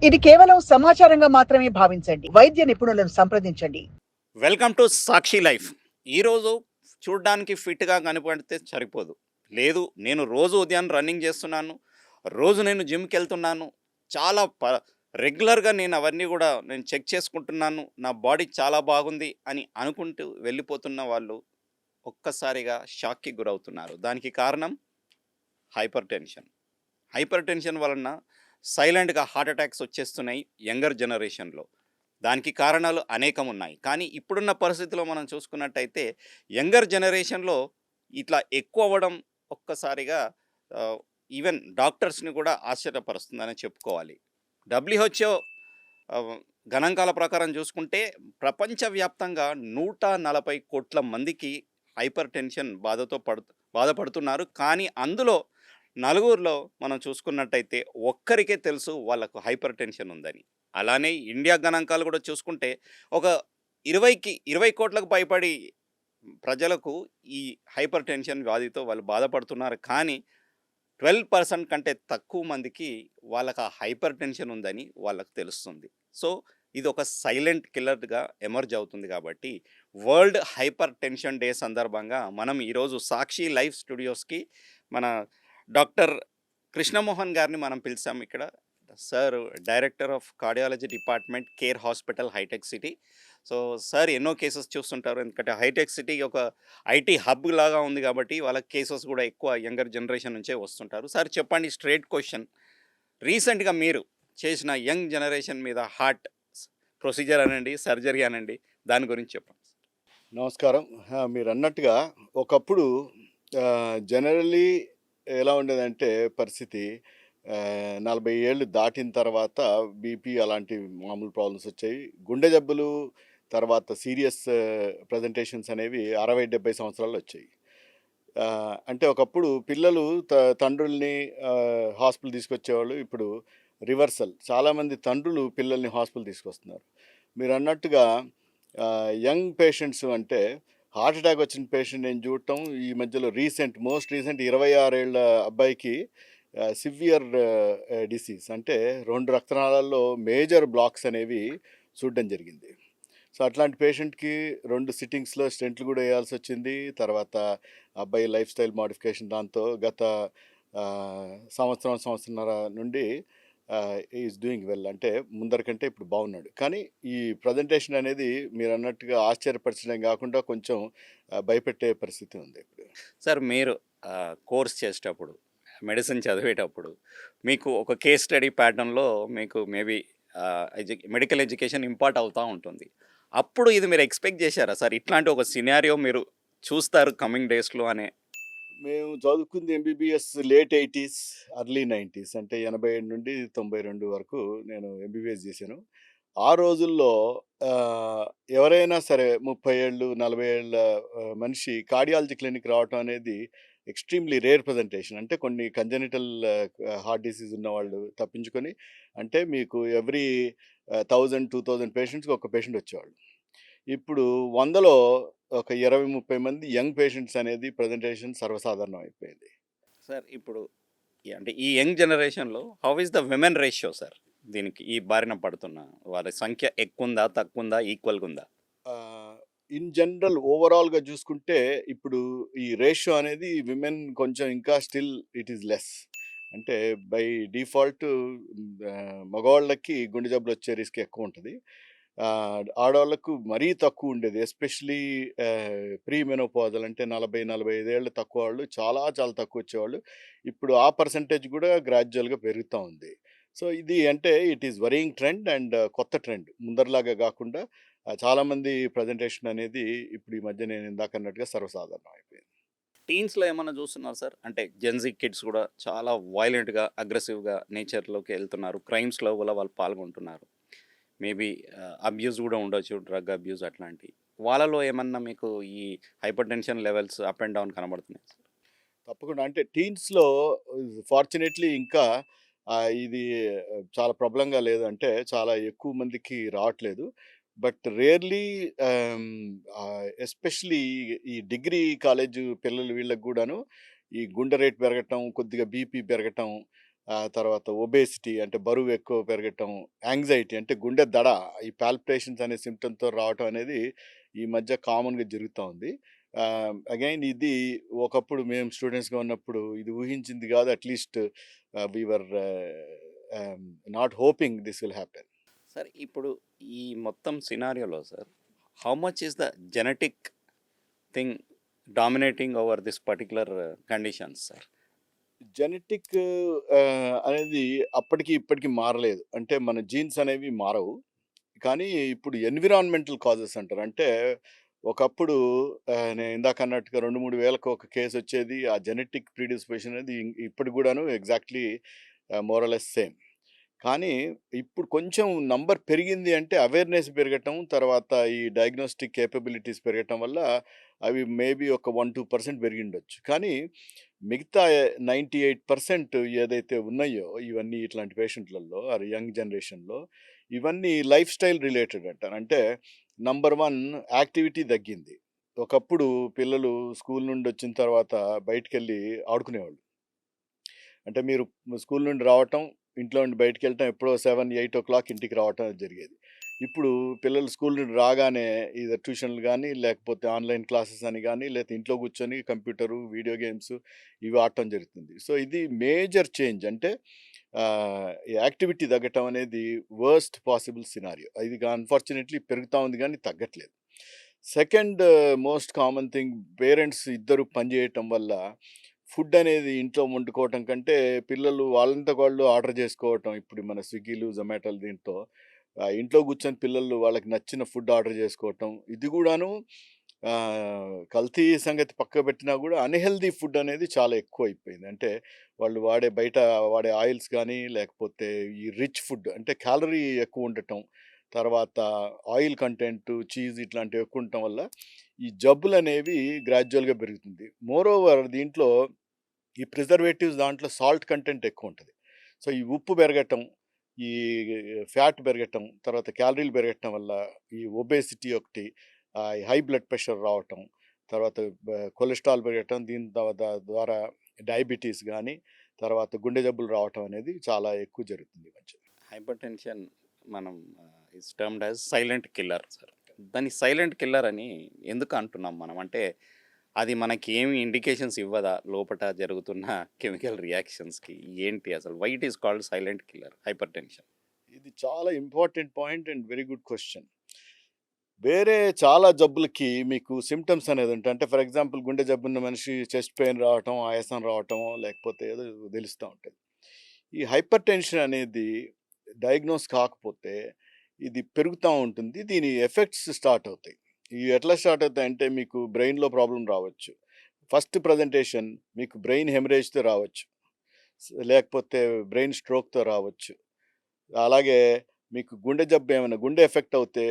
ఇది కేవలం సమాచారంగా మాత్రమే భావించండి. వైద్య నిపుణులను సంప్రదించండి. Welcome to Sakshi life. ఈరోజు చూడ్డానికి ఫిట్‌గా కనపడితే సరిపోదు. లేదు, నేను రోజు ఉదయం రన్నింగ్ చేస్తున్నాను. రోజు నేను జిమ్‌కెళ్తున్నాను. చాలా రెగ్యులర్‌గా నేను అవన్నీ గూడా నేను చెక్ చేసుకుంటున్నాను. నా బాడీ చాలా బాగుంది అని అనుకుంటూ వెళ్ళిపోతున్న వాళ్ళు ఒక్కసారిగా షాక్‌కి గురవుతున్నారు. దానికి కారణం హైపర్ టెన్షన్. హైపర్ టెన్షన్ వలన సైలెంట్‌గా హార్ట్ అటాక్స్ వచ్చేస్తున్నాయి యంగర్ జనరేషన్‌లో. దానికి కారణాలు అనేకం ఉన్నాయి. కానీ ఇప్పుడున్న పరిస్థితిలో మనం చూసుకున్నట్టయితే యంగర్ జనరేషన్‌లో ఇట్లా ఎక్కువ అవ్వడం ఒక్కసారిగా ఆహ్, ఈవెన్ డాక్టర్స్‌ని కూడా ఆశ్చర్యపరుస్తుందనే చెప్పుకోవాలి. డబ్ల్యూహెచ్‌ఓ ఆహ్, గణాంకాల ప్రకారం చూసుకుంటే ప్రపంచవ్యాప్తంగా 140,00,00,000 మందికి హైపర్ టెన్షన్ బాధపడుతున్నారు. కానీ అందులో నలుగురిలో మనం చూసుకున్నట్టయితే ఒక్కరికే తెలుసు వాళ్ళకు హైపర్ టెన్షన్ ఉందని. అలానే ఇండియా గణాంకాలు కూడా చూసుకుంటే ఒక 20,00,00,000 పైబడి ప్రజలకు ఈ హైపర్ టెన్షన్ వ్యాధితో వాళ్ళు బాధపడుతున్నారు. కానీ 12% కంటే తక్కువ మందికి వాళ్ళకి ఆ హైపర్ టెన్షన్ ఉందని వాళ్ళకి తెలుస్తుంది. సో, ఇది ఒక సైలెంట్ కిల్లర్‌గా ఎమర్జ్ అవుతుంది కాబట్టి వరల్డ్ హైపర్ టెన్షన్ డే సందర్భంగా మనం ఈరోజు సాక్షి లైవ్ స్టూడియోస్‌కి మన డాక్టర్ కృష్ణమోహన్ గారిని మనం పిలిచాం ఇక్కడ. Sir director of cardiology department, care hospital, hitech city. So, sir ఎన్నో కేసెస్ చూస్తుంటారు. ఎందుకంటే హైటెక్ సిటీ ఒక ఐటీ హబ్ లాగా ఉంది కాబట్టి వాళ్ళకి కేసెస్ కూడా ఎక్కువ యంగర్ జనరేషన్ నుంచే వస్తుంటారు. సార్ చెప్పండి, స్ట్రెయిట్ క్వెషన్. రీసెంట్‌గా మీరు చేసిన యంగ్ జనరేషన్ మీద హార్ట్ ప్రొసీజర్ అనండి, సర్జరీ అనండి, దాని గురించి చెప్పండి. నమస్కారం. మీరన్నట్టుగా ఒకప్పుడు జనరల్లీ ఎలా ఉండేదంటే పరిస్థితి 40 ఏళ్ళు దాటిన తర్వాత బీపీ అలాంటి మామూలు ప్రాబ్లమ్స్ వచ్చాయి. గుండె జబ్బులు తర్వాత సీరియస్ ప్రెజెంటేషన్స్ అనేవి 60-70 సంవత్సరాల్లో వచ్చాయి. అంటే ఒకప్పుడు పిల్లలు తండ్రుల్ని హాస్పిటల్ తీసుకొచ్చేవాళ్ళు. ఇప్పుడు రివర్సల్. చాలామంది తండ్రులు పిల్లల్ని హాస్పిటల్ తీసుకొస్తున్నారు. మీరన్నట్టుగా యంగ్ పేషెంట్స్ అంటే హార్ట్ అటాక్ వచ్చిన పేషెంట్ నేను చూడటం ఈ మధ్యలో మోస్ట్ రీసెంట్ 26 ఏళ్ళ అబ్బాయికి సివియర్ డిసీజ్ అంటే 2 రక్తనాళాల్లో మేజర్ బ్లాక్స్ అనేవి చూడడం జరిగింది. సో అట్లాంటి పేషెంట్కి 2 సిట్టింగ్స్లో స్టెంట్లు కూడా వేయాల్సి వచ్చింది. తర్వాత అబ్బాయి లైఫ్ స్టైల్ మోడిఫికేషన్ దాంతో గత సంవత్సరంన్నర నుండి ఈజ్ డూయింగ్ వెల్. అంటే ముందర కంటే ఇప్పుడు బాగున్నాడు. కానీ ఈ ప్రజెంటేషన్ అనేది మీరు అన్నట్టుగా ఆశ్చర్యపరచడం కాకుండా కొంచెం భయపెట్టే పరిస్థితి ఉంది ఇప్పుడు. సార్ మీరు కోర్స్ చేసేటప్పుడు, మెడిసిన్ చదివేటప్పుడు మీకు ఒక కేస్ స్టడీ ప్యాటర్న్‌లో మీకు మేబీ మెడికల్ ఎడ్యుకేషన్ ఇంపార్ట్ అవుతా ఉంటుంది. అప్పుడు ఇది మీరు ఎక్స్‌పెక్ట్ చేశారా సార్? ఇట్లాంటి ఒక సినారియో మీరు చూస్తారు కమింగ్ డేస్‌లో అనే? మేము చదువుకుంది MBBS late 80s, early 90s అంటే 87 నుండి 92 వరకు నేను ఎంబీబీఎస్ చేశాను. ఆ రోజుల్లో ఎవరైనా సరే 30 ఏళ్ళు, 40 ఏళ్ళ మనిషి కార్డియాలజీ క్లినిక్ రావటం అనేది ఎక్స్‌ట్రీమ్‌లీ రేర్ ప్రెజెంటేషన్. అంటే కొన్ని కంజెనిటల్ హార్ట్ డిసీజ్ ఉన్నవాళ్ళు తప్పించుకొని అంటే మీకు ఎవ్రీ 1000, 2000 పేషెంట్స్‌కి ఒక పేషెంట్ వచ్చేవాళ్ళు. ఇప్పుడు 100లో ఒక 20, 30 మంది యంగ్ పేషెంట్స్ అనేది ప్రెజెంటేషన్ సర్వసాధారణం అయిపోయింది. సార్ ఇప్పుడు అంటే ఈ యంగ్ జనరేషన్‌లో how is the women ratio sir? దీనికి ఈ బారిన పడుతున్న వారి సంఖ్య ఎక్కువుందా? తక్కువుందా? ఈక్వల్‌గా ఉందా? ఇన్ జనరల్ ఓవరాల్‌గా చూసుకుంటే ఇప్పుడు ఈ రేషియో అనేది విమెన్ కొంచెం ఇంకా స్టిల్ ఇట్ ఈస్ లెస్. అంటే బై డిఫాల్ట్ మగవాళ్ళకి గుండె జబ్బులు వచ్చే రిస్క్ ఎక్కువ ఉంటుంది. ఆడవాళ్ళకు మరీ తక్కువ ఉండేది. ఎస్పెషలీ ప్రీ మెనోపాజల్ అంటే 40, 45 ఏళ్ళు తక్కువ వాళ్ళు చాలా చాలా తక్కువ వచ్చేవాళ్ళు. ఇప్పుడు ఆ పర్సెంటేజ్ కూడా గ్రాడ్యువల్‌గా పెరుగుతా ఉంది. సో ఇది అంటే it is worrying trend and కొత్త ట్రెండ్. ముందరలాగా కాకుండా చాలామంది ప్రజెంటేషన్ అనేది ఇప్పుడు ఈ మధ్య నేను ఇందాక అన్నట్టుగా సర్వసాధారణం అయిపోయింది. టీన్స్‌లో ఏమన్నా చూస్తున్నారా సార్? అంటే జెన్‌జీ కిడ్స్ కూడా చాలా వయలెంట్‌గా, అగ్రెసివ్‌గా నేచర్‌లోకి ఎళ్తున్నారు. క్రైమ్స్‌లో కూడా వాళ్ళు పాల్గొంటున్నారు. మేబీ అబ్యూస్ కూడా ఉండొచ్చు. డ్రగ్ అబ్యూస్ అట్లాంటియి. వాళ్ళలో ఏమన్నా మీకు ఈ hypertension levels up and down కనబడుతున్నాయా సార్? తప్పకుండా. అంటే టీన్స్‌లో ఫార్చునేట్‌లీ ఇంకా ఇది చాలా ప్రబలంగా లేదు. అంటే చాలా ఎక్కువ మందికి రావట్లేదు. బట్ రేర్‌లీ ఎస్పెషల్లీ ఈ డిగ్రీ కాలేజు పిల్లలు వీళ్ళకి గూడాను ఈ గుండె రేట్ పెరగటం, కొద్దిగా బీపీ పెరగటం, ఆ తర్వాత ఒబేసిటీ అంటే బరువు ఎక్కువ పెరగటం, యాంగ్జైటీ అంటే గుండె దడ, ఈ పాల్పిటేషన్స్ అనే సిమ్టమ్‌తో రావటం అనేది ఈ మధ్య కామన్‌గా జరుగుతా ఉంది. అగైన్ ఇది ఒకప్పుడు మేము స్టూడెంట్స్‌గా ఉన్నప్పుడు ఇది ఊహించింది కాదు. At least we were not hoping this will happen. Sir ఇప్పుడు ఈ మొత్తం సినారియోలో sir how much is the genetic thing dominating over this particular conditions sir? Genetic అనేది అప్పటికి ఇప్పటికి మారలేదు. అంటే మన జీన్స్ అనేవి మారవు. కానీ ఇప్పుడు ఎన్విరాన్మెంటల్ కాజెస్ అంటారు. అంటే ఒకప్పుడు నేను ఇందాక అన్నట్టుగా 2, 3 వేలకు ఒక కేస్ వచ్చేది. ఆ జెనెటిక్ ప్రిడిస్పోజిషన్ అనేది ఇప్పటికి కూడాను exactly more or less same. కానీ ఇప్పుడు కొంచెం నంబర్ పెరిగింది అంటే అవేర్‌నెస్ పెరగటం, తర్వాత ఈ డయాగ్నోస్టిక్ కేపబిలిటీస్ పెరగటం వల్ల అవి మేబీ ఒక 1, 2% పెరిగిండొచ్చు. కానీ మిగతా 98% ఏదైతే ఉన్నాయో ఇవన్నీ ఇట్లాంటి పేషెంట్‌లలో ఆర్ యంగ్ జనరేషన్‌లో ఇవన్నీ లైఫ్ స్టైల్ రిలేటెడ్ అంటారు. అంటే నంబర్ 1 యాక్టివిటీ తగ్గింది. ఒకప్పుడు పిల్లలు స్కూల్ నుండి వచ్చిన తర్వాత బయటికెళ్ళి ఆడుకునేవాళ్ళు. అంటే మీరు స్కూల్ నుండి రావటం, ఇంట్లో నుండి బయటికెళ్ళటం ఎప్పుడో 7, 8 ఇంటికి రావటం జరిగేది. ఇప్పుడు పిల్లలు స్కూల్ నుండి రాగానే ఇదే ట్యూషన్‌లు గానీ, లేకపోతే ఆన్‌లైన్ క్లాసెస్ అని గానీ, లేతే ఇంట్లో కూర్చొని కంప్యూటరు, వీడియో గేమ్స్ ఇవి ఆడటం జరుగుతుంది. సో, ఇది మేజర్ చేంజ్. అంటే యాక్టివిటీ తగ్గటం అనేది వర్స్ట్ పాసిబుల్ సినారియో. ఇది అన్‌ఫార్చునేట్‌లీ పెరుగుతా ఉంది గానీ తగ్గట్లేదు. Second most common thing, parents ఇద్దరు పని చేయటం వల్ల ఫుడ్ అనేది ఇంట్లో వండుకోవటం కంటే పిల్లలు వాళ్ళంతకు వాళ్ళు ఆర్డర్ చేసుకోవటం. ఇప్పుడు మన స్విగ్గీలు, జొమాటోలు దీంతో ఇంట్లో కూర్చొని పిల్లలు వాళ్ళకి నచ్చిన ఫుడ్ ఆర్డర్ చేసుకోవటం. ఇది కూడాను కల్తీ సంగతి పక్కకు పెట్టినా కూడా అన్‌హెల్తీ ఫుడ్ అనేది చాలా ఎక్కువైపోయింది. అంటే వాళ్ళు బయట వాడే ఆయిల్స్ కానీ, లేకపోతే ఈ రిచ్ ఫుడ్ అంటే క్యాలరీ ఎక్కువ ఉండటం, తర్వాత ఆయిల్ కంటెంట్, చీజ్ ఇట్లాంటివి ఎక్కువ ఉండటం వల్ల ఈ జబ్బులనేవి గ్రాడ్యుయల్‌గా పెరుగుతుంది. మోరోవర్ దీంట్లో ఈ ప్రిజర్వేటివ్స్ దాంట్లో సాల్ట్ కంటెంట్ ఎక్కువుంటది. సో, ఈ ఉప్పు పెరగటం, ఈ ఫ్యాట్ పెరగటం, తర్వాత క్యాలరీలు పెరగటం వల్ల ఈ ఒబేసిటీ ఒకటి, ఈ హై బ్లడ్ ప్రెషర్ రావటం, తర్వాత కొలెస్ట్రాల్ పెరగటం, దీని ద్వారా డయాబెటిస్ గానీ, తర్వాత గుండె జబ్బులు రావటం అనేది చాలా ఎక్కువ జరుగుతుంది ఈ మధ్య. హైపర్‌టెన్షన్ మనం is termed as silent killer sir. దాన్ని సైలెంట్ కిల్లర్ అని ఎందుకు అంటున్నాం మనం? అంటే అది మనకి ఏమి ఇండికేషన్స్ ఇవ్వదా లోపట జరుగుతున్న కెమికల్ రియాక్షన్స్‌కి? ఏంటి అసలు? Why it is called silent killer hypertension? ఇది చాలా important point and very good question. వేరే చాలా జబ్బులకి మీకు సింప్టమ్స్ అనేది ఉంటాయి. అంటే ఫర్ ఎగ్జాంపుల్ గుండె జబ్బున్న మనిషి చెస్ట్ పెయిన్ రావటం, ఆయాసం రావటం, లేకపోతే ఏదో తెలుస్తా ఉంటది. ఈ హైపర్ టెన్షన్ అనేది డయాగ్నోస్ కాకపోతే ఇది పెరుగుతా ఉంటుంది. దీని ఎఫెక్ట్స్ స్టార్ట్ అవుతాయి. ఇవి ఎట్లా స్టార్ట్ అవుతాయంటే మీకు బ్రెయిన్‌లో ప్రాబ్లమ్ రావచ్చు. ఫస్ట్ ప్రజెంటేషన్ మీకు బ్రెయిన్ హెమరేజ్‌తో రావచ్చు. లేకపోతే బ్రెయిన్ స్ట్రోక్‌తో రావచ్చు. అలాగే మీకు గుండె జబ్బు ఏమైనా గుండె ఎఫెక్ట్ అవుతే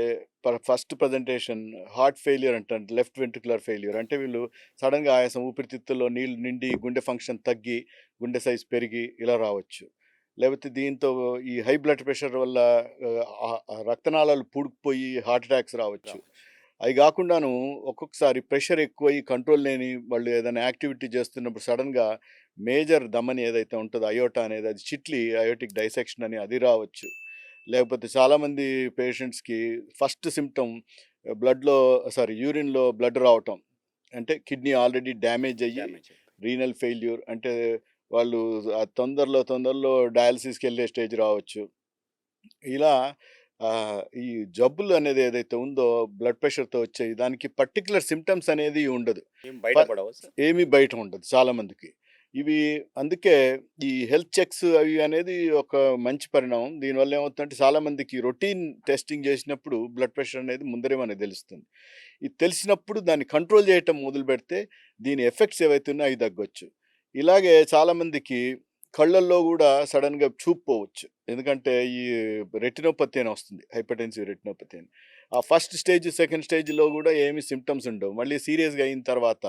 ఫస్ట్ ప్రజెంటేషన్ హార్ట్ ఫెయిల్యూర్ అంటారు. Left ventricular failure. అంటే వీళ్ళు సడెన్‌గా ఆయాసం, ఊపిరితిత్తుల్లో నీళ్ళు నిండి గుండె ఫంక్షన్ తగ్గి, గుండె సైజ్ పెరిగి ఇలా రావచ్చు. లేకపోతే దీంతో ఈ హై బ్లడ్ ప్రెషర్ వల్ల రక్తనాళాలు పూడుకుపోయి హార్ట్ అటాక్స్ రావచ్చు. అవి గాకుండాను ఒక్కొక్కసారి ప్రెషర్ ఎక్కువయ్యి కంట్రోల్ లేని వాళ్ళు ఏదైనా యాక్టివిటీ చేస్తున్నప్పుడు సడెన్‌గా మేజర్ ధమని ఏదైతే ఉంటదో అయోటా అనేది అది చిట్లి అయోటిక్ డైసెక్షన్ అని అది రావచ్చు. లేకపోతే చాలామంది పేషెంట్స్‌కి ఫస్ట్ సింప్టమ్ యూరిన్‌లో బ్లడ్ రావటం. అంటే కిడ్నీ ఆల్రెడీ డ్యామేజ్ అయ్యి డ్యామేజ్ అయిపోయి. రీనల్ ఫెయిల్యూర్ అంటే వాళ్ళు తొందరలో డయాలిసిస్‌కెళ్ళే స్టేజ్ రావచ్చు. ఇలా ఈ జబ్బులు అనేది ఏదైతే ఉందో బ్లడ్ ప్రెషర్‌తో వచ్చేయి దానికి పర్టిక్యులర్ సింప్టమ్స్ అనేది ఉండదు. ఏం ఫ బయటపడవా సార్? ఏమీ బయట ఉండదు చాలామందికి. ఇవి అందుకే ఈ హెల్త్ చెక్స్ అవి అనేది ఒక మంచి పరిణామం. దీనివల్ల ఏమవుతుందంటే చాలామందికి రొటీన్ టెస్టింగ్ చేసినప్పుడు బ్లడ్ ప్రెషర్ అనేది ముందరే మనకు తెలుస్తుంది. ఇది తెలిసినప్పుడు దాన్ని కంట్రోల్ చేయటం మొదలుపెడితే దీని ఎఫెక్ట్స్ ఏవైతే ఉన్నాయో అవి తగ్గొచ్చు. ఇలాగే చాలామందికి కళ్ళల్లో గూడా సడెన్‌గా చూపు పోవచ్చు. ఎందుకంటే ఈ రెటినోపతి అని వస్తుంది. హైపర్‌టెన్సివ్ రెటినోపతి అని. ఆ ఫస్ట్ స్టేజ్, సెకండ్ స్టేజ్‌లో గూడా ఏమి సింప్టమ్స్ ఉండవు. మళ్ళీ సీరియస్‌గా అయిన తర్వాత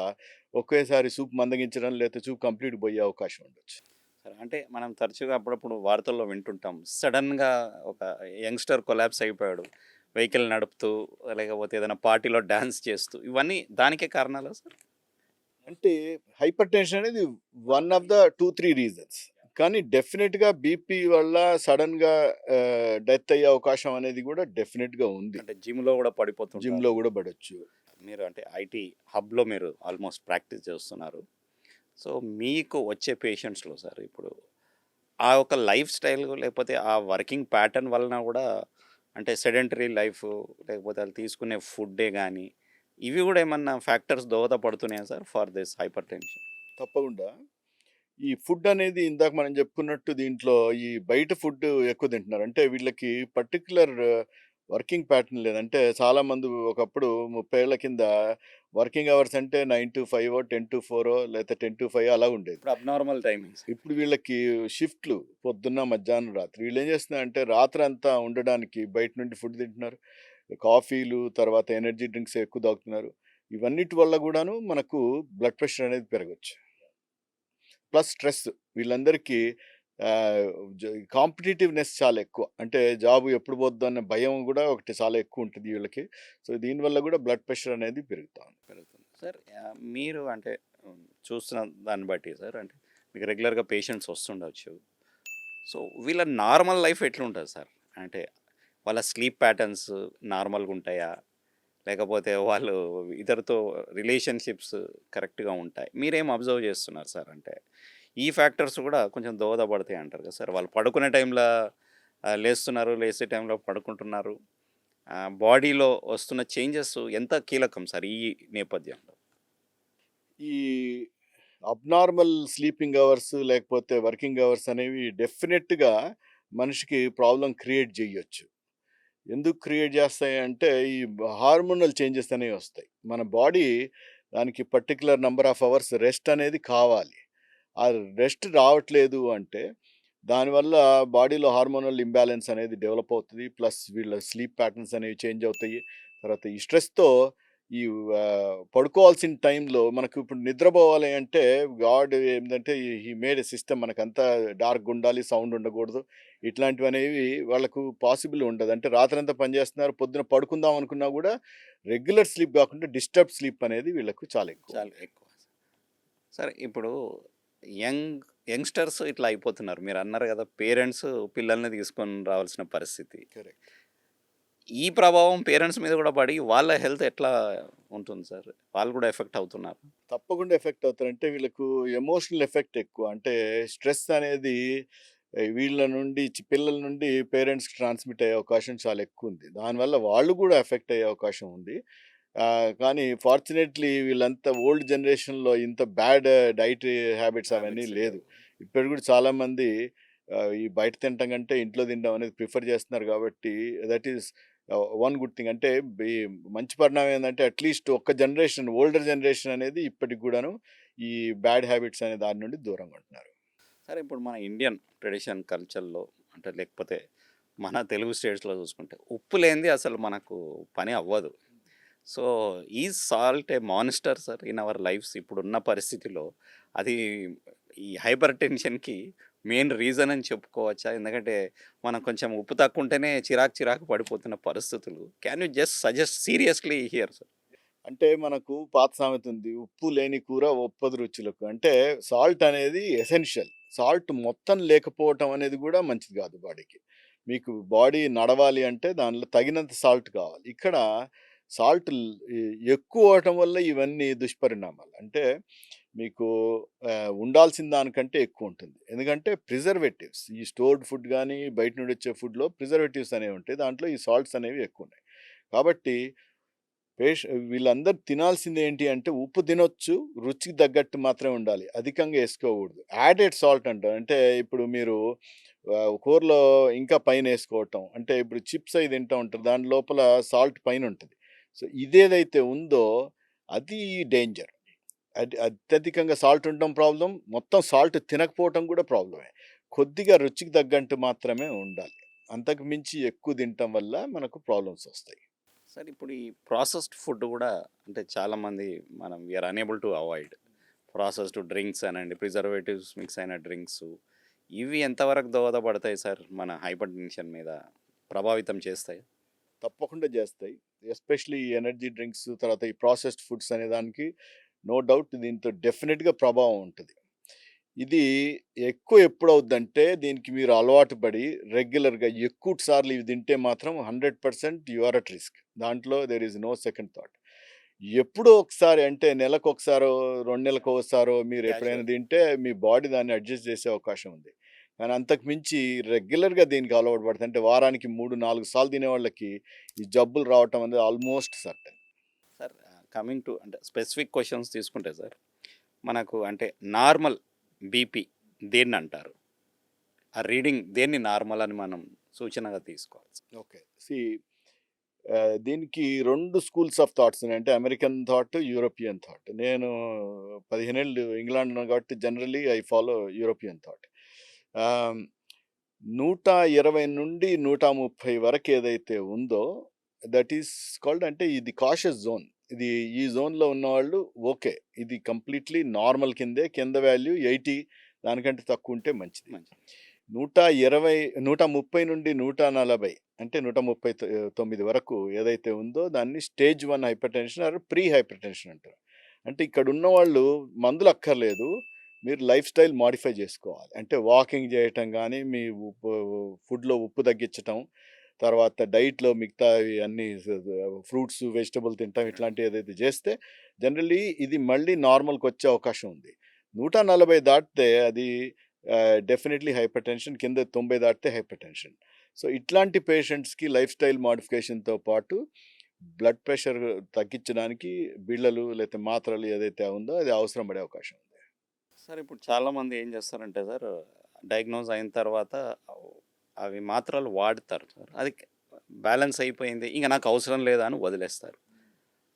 ఒకేసారి చూపు మందగించడం లేకపోతే చూపు కంప్లీట్ పోయే అవకాశం ఉండొచ్చు. సరే. అంటే మనం తరచుగా అప్పుడప్పుడు వార్తల్లో వింటుంటాం. సడెన్‌గా ఒక యంగ్‌స్టర్ కొలాప్స్ అయిపోయాడు. వెహికల్ నడుపుతూ, లేకపోతే ఏదైనా పార్టీలో డాన్స్ చేస్తూ. ఇవన్నీ దానికే కారణాలా సార్? అంటే హైపర్‌టెన్షన్ అనేది వన్ ఆఫ్ ద 2, 3 రీజన్స్. కానీ డెఫినెట్‌గా బీపీ వల్ల సడెన్‌గా డెత్ అయ్యే అవకాశం అనేది కూడా డెఫినెట్‌గా ఉంది. అంటే జిమ్‌లో కూడా పడిపోతుంటారు. జిమ్‌లో కూడా పడొచ్చు. మీరు అంటే ఐటీ హబ్‌లో మీరు ఆల్మోస్ట్ ప్రాక్టీస్ చేస్తున్నారు. సో, మీకు వచ్చే పేషెంట్స్‌లో సార్ ఇప్పుడు ఆ ఒక లైఫ్ స్టైల్ లేకపోతే ఆ వర్కింగ్ ప్యాటర్న్ వలన కూడా అంటే సెడెంటరీ లైఫ్ లేకపోతే వాళ్ళు తీసుకునే ఫుడ్డే గానీ, ఇవి కూడా ఏమన్నా ఫ్యాక్టర్స్ దోహదపడుతున్నాయా సార్ ఫర్ దిస్ హైపర్‌టెన్షన్? తప్పకుండా. ఈ ఫుడ్ అనేది ఇందాక మనం చెప్పుకున్నట్టు దీంట్లో ఈ బయట ఫుడ్ ఎక్కువ తింటున్నారు. అంటే వీళ్ళకి పర్టిక్యులర్ వర్కింగ్ ప్యాటర్న్ లేదు. అంటే చాలామంది ఒకప్పుడు 30 ఏళ్ల కింద వర్కింగ్ అవర్స్ అంటే 9-5 10-4 లేకపోతే 10-5 అలా ఉండేది. ఇప్పుడు అబ్నార్మల్ టైమింగ్స్. ఇప్పుడు వీళ్ళకి షిఫ్ట్‌లు పొద్దున్న, మధ్యాహ్నం, రాత్రి. వీళ్ళేం చేస్తున్నారంటే రాత్రంతా ఉండడానికి బయట నుండి ఫుడ్ తింటున్నారు. కాఫీలు, తర్వాత ఎనర్జీ డ్రింక్స్ ఎక్కువ తాగుతున్నారు. ఇవన్నిటి వల్ల కూడాను మనకు బ్లడ్ ప్రెషర్ అనేది పెరగొచ్చు. ప్లస్ స్ట్రెస్ వీళ్ళందరికీ ఆహ్, కాంపిటీటివ్‌నెస్ చాలా ఎక్కువ. అంటే జాబ్ ఎప్పుడు పోద్దన్న భయం కూడా ఒకటి చాలా ఎక్కువ ఉంటుంది వీళ్ళకి. సో, దీనివల్ల కూడా బ్లడ్ ప్రెషర్ అనేది పెరుగుతా ఉంది. పెరుగుతుంది. సార్ మీరు అంటే చూస్తున్న దాన్ని బట్టి సార్ అంటే మీకు రెగ్యులర్‌గా పేషెంట్స్ వస్తుండొచ్చు. సో, వీళ్ళ నార్మల్ లైఫ్ ఎట్లుంటది సార్? అంటే వాళ్ళ స్లీప్ ప్యాటర్న్స్ నార్మల్‌గా ఉంటాయా? లేకపోతే వాళ్ళు ఇతరులతో రిలేషన్‌షిప్స్ కరెక్ట్‌గా ఉంటాయి. మీరేం అబ్జర్వ్ చేస్తున్నారు సార్? అంటే ఈ ఫ్యాక్టర్స్ కూడా కొంచెం దోహదపడతాయి అంటారు కదా సార్? వాళ్ళు పడుకునే టైంలో లేస్తున్నారు, లేసే టైంలో పడుకుంటున్నారు. బాడీలో వస్తున్న చేంజెస్ ఎంత కీలకం సార్ ఈ నేపథ్యంలో? ఈ అబ్నార్మల్ స్లీపింగ్ అవర్స్ లేకపోతే వర్కింగ్ అవర్స్ అనేవి డెఫినెట్‌గా మనిషికి ప్రాబ్లమ్ క్రియేట్ చేయొచ్చు. ఎందుకు క్రియేట్ చేస్తాయంటే ఈ హార్మోనల్ చేంజెస్ అనేవి వస్తాయి. మన బాడీ దానికి particular number of hours rest అనేది కావాలి. ఆ రెస్ట్ రావట్లేదు అంటే దానివల్ల బాడీలో హార్మోనల్ ఇంబాలెన్స్ అనేది డెవలప్ అవుతుంది. ప్లస్ వీళ్ళ స్లీప్ ప్యాటర్న్స్ అనేవి చేంజ్ అవుతాయి. తర్వాత ఈ స్ట్రెస్‌తో ఈ పడుకోవాల్సిన టైంలో మనకు ఇప్పుడు నిద్రపోవాలి అంటే గాడ్ ఏందంటే హి మేడ్ ఎ సిస్టమ్ మనకంతా డార్క్‌గా ఉండాలి, సౌండ్ ఉండకూడదు. ఇట్లాంటివనేవి వాళ్ళకు పాసిబుల్ ఉండదు. అంటే రాత్రంతా పని చేస్తున్నారు, పొద్దున పడుకుందాం అనుకున్నా కూడా రెగ్యులర్ స్లీప్ కాకుండా డిస్టర్బ్డ్ స్లీప్ అనేది వీళ్ళకు చాలా ఎక్కువ. చాలా ఎక్కువ. సరే ఇప్పుడు యంగ్‌స్టర్స్ ఇట్లా అయిపోతున్నారు. మీరన్నారు కదా! పేరెంట్స్ పిల్లల్ని తీసుకొని రావాల్సిన పరిస్థితి. కరెక్ట్. ఈ ప్రభావం పేరెంట్స్ మీద కూడా పడి వాళ్ళ హెల్త్ ఎట్లా ఉంటుంది సార్? వాళ్ళు కూడా ఎఫెక్ట్ అవుతున్నారు. తప్పకుండా ఎఫెక్ట్ అవుతారు. అంటే వీళ్ళకు ఎమోషనల్ ఎఫెక్ట్ ఎక్కువ. అంటే స్ట్రెస్ అనేది వీళ్ళ నుండి పిల్లల నుండి పేరెంట్స్‌కి ట్రాన్స్‌మిట్ అయ్యే అవకాశం చాలా ఎక్కువుంది. దానివల్ల వాళ్ళు కూడా ఎఫెక్ట్ అయ్యే అవకాశం ఉంది. కానీ ఫార్చునేట్‌లీ వీళ్ళంతా ఓల్డ్ జనరేషన్‌లో ఇంత బ్యాడ్ డైట్ హ్యాబిట్స్ అవన్నీ హ్యాబిట్స్ లేదు. లేవు. ఇప్పుడు కూడా చాలామంది ఈ బయట తినటం కంటే ఇంట్లో తినడం అనేది ప్రిఫర్ చేస్తున్నారు కాబట్టి that is one good thing. అంటే ఈ మంచి పరిణామం ఏందంటే అట్‌లీస్ట్ ఒక్క జనరేషన్ ఓల్డర్ జనరేషన్ అనేది ఇప్పటికి కూడాను ఈ బ్యాడ్ హ్యాబిట్స్ అనే దాని నుండి దూరంగా ఉంటున్నారు. సరే ఇప్పుడు మన ఇండియన్ ట్రెడిషన్ కల్చర్‌లో అంటే లేకపోతే మన తెలుగు స్టేట్స్‌లో చూసుకుంటే ఉప్పు లేనిదే అసలు మనకు పని అవ్వదు. So, is salt a monster sir in our lives ఇప్పుడున్న పరిస్థితిలో? అది ఈ హైపర్ టెన్షన్‌కి మెయిన్ రీజన్ అని చెప్పుకోవచ్చా? ఎందుకంటే మనం కొంచెం ఉప్పు తక్కువ ఉంటేనే చిరాకు పడిపోతున్న పరిస్థితులు. Can you just suggest seriously here sir? అంటే మనకు పాత సామెత ఉంది. ఉప్పు లేని కూర ఒప్పదు రుచులకు. అంటే సాల్ట్ అనేది ఎసెన్షియల్. సాల్ట్ మొత్తం లేకపోవటం అనేది కూడా మంచిది కాదు బాడీకి. మీకు బాడీ నడవాలి అంటే దానిలో తగినంత సాల్ట్ కావాలి. ఇక్కడ సాల్ట్ ఎక్కువ అవ్వటం వల్ల ఇవన్నీ దుష్పరిణామాలు. అంటే మీకు ఉండాల్సిన దానికంటే ఎక్కువ ఉంటుంది. ఎందుకంటే ప్రిజర్వేటివ్స్ ఈ స్టోర్డ్ ఫుడ్ గానీ, బయట నుండి వచ్చే ఫుడ్‌లో ప్రిజర్వేటివ్స్ అనేవి ఉంటాయి. దాంట్లో ఈ సాల్ట్స్ అనేవి ఎక్కువున్నాయి. కాబట్టి వీళ్ళందరూ తినాల్సింది ఏంటి అంటే ఉప్పు తినొచ్చు, రుచికి తగ్గట్టు మాత్రమే ఉండాలి. అధికంగా ఏసుకోకూడదు. యాడెడ్ సాల్ట్ అంటారు. అంటే ఇప్పుడు మీరు కూరలో ఇంకా పైనేసుకోవటం. అంటే ఇప్పుడు చిప్స్ అయి తింటా ఉంటారు. దాని లోపల సాల్ట్ పైనుంటది. సో, ఇదేదైతే ఉందో అది డేంజర్. అత్యధికంగా సాల్ట్ ఉండడం ప్రాబ్లమ్. మొత్తం సాల్ట్ తినకపోవటం కూడా ప్రాబ్లమే. కొద్దిగా రుచికి తగ్గట్టు మాత్రమే ఉండాలి. అంతకు మించి ఎక్కువ తినటం వల్ల మనకు ప్రాబ్లమ్స్ వస్తాయి. సార్ ఇప్పుడు ఈ ప్రాసెస్డ్ ఫుడ్ కూడా అంటే చాలామంది మనం we are unable to avoid processed drinks అనండి ప్రిజర్వేటివ్స్ మిక్స్ అయిన డ్రింక్స్ ఇవి ఎంతవరకు దోహదపడతాయి సార్ మన హైపర్ టెన్షన్ మీద ప్రభావితం చేస్తాయి? తప్పకుండా చేస్తాయి. ఎస్పెషల్లీ ఈ ఎనర్జీ డ్రింక్స్ తర్వాత ఈ ప్రాసెస్డ్ ఫుడ్స్ అనే దానికి నో డౌట్ దీంతో డెఫినిట్‌గా ప్రభావం ఉంటది. ఇది ఎక్కువ ఎప్పుడవుద్దంటే దీనికి మీరు అలవాటు పడి రెగ్యులర్‌గా ఎక్కువ సార్లు ఇవి తింటే మాత్రం 100% యూ ఆర్ అట్ రిస్క్. దాంట్లో there is no second thought. ఎప్పుడో ఒకసారి అంటే నెలకొకసారో, 2 నెలలకోసారో మీరు ఎప్పుడైనా క్యాజువల్. తింటే మీ బాడీ దాన్ని అడ్జస్ట్ చేసే అవకాశం ఉంది. కానీ అంతకు మించి రెగ్యులర్‌గా దీనికి అలవాటు పడితే అంటే వారానికి 3, 4 సార్లు తినేవాళ్ళకి ఈ జబ్బులు రావటం అనేది almost certain. Sir coming to అంటే స్పెసిఫిక్ క్వశ్చన్స్ తీసుకుంటే సార్, మనకు అంటే నార్మల్ బీపీ దేన్నంటారు? ఆ రీడింగ్ దేన్ని నార్మల్ అని మనం సూచనగా తీసుకోవాలి? ఓకే. సీ దీనికి 2 స్కూల్స్ ఆఫ్ థాట్స్ ఉన్నాయి. అంటే అమెరికన్ థాట్, యూరోపియన్ థాట్. నేను 15 ఏళ్ళు ఇంగ్లాండ్ ఉన్నాను కాబట్టి generally I follow European thought. ఆహ్, 120 నుండి 130 వరకు ఏదైతే ఉందో దట్ ఈస్ కాల్డ్ అంటే ఇది కాషియస్ జోన్. ఇది ఈ జోన్‌లో ఉన్నవాళ్ళు ఓకే. ఇది కంప్లీట్‌లీ నార్మల్ కిందే. కింద వాల్యూ 80 దానికంటే తక్కువ ఉంటే మంచిది. మంచిది. 120 130 నుండి 140 అంటే 139 వరకు ఏదైతే ఉందో దాన్ని stage 1 hypertension or pre hypertension అంటారు. అంటే ఇక్కడ ఉన్నవాళ్ళు మందులు అక్కర్లేదు. మీరు లైఫ్ స్టైల్ మోడిఫై చేసుకోవాలి. అంటే వాకింగ్ చేయటం గానీ, మీ ఫుడ్‌లో ఉప్పు తగ్గించటం, తర్వాత డైట్‌లో మిగతావి అన్నీ ఫ్రూట్స్, వెజిటబుల్ తినటం ఇట్లాంటివి ఏదైతే చేస్తే జనరల్లీ ఇది మళ్ళీ నార్మల్‌కొచ్చే అవకాశం ఉంది. 140 దాటితే అది డెఫినెట్లీ హైపర్‌టెన్షన్. కింద 90 దాటితే హైపర్‌టెన్షన్. సో, ఇట్లాంటి పేషెంట్స్‌కి లైఫ్ స్టైల్ మోడిఫికేషన్‌తో పాటు బ్లడ్ ప్రెషర్ తగ్గించడానికి బిళ్ళలు లేతే మాత్రలు ఏదైతే ఉందో అది అవసరం పడే అవకాశం ఉంది. సార్ ఇప్పుడు చాలామంది ఏం చేస్తారంటే సార్, డయాగ్నోజ్ అయిన తర్వాత అవి మాత్రలు వాడతారు సార్. అది బ్యాలెన్స్ అయిపోయింది, ఇంక నాకు అవసరం లేదా అని వదిలేస్తారు.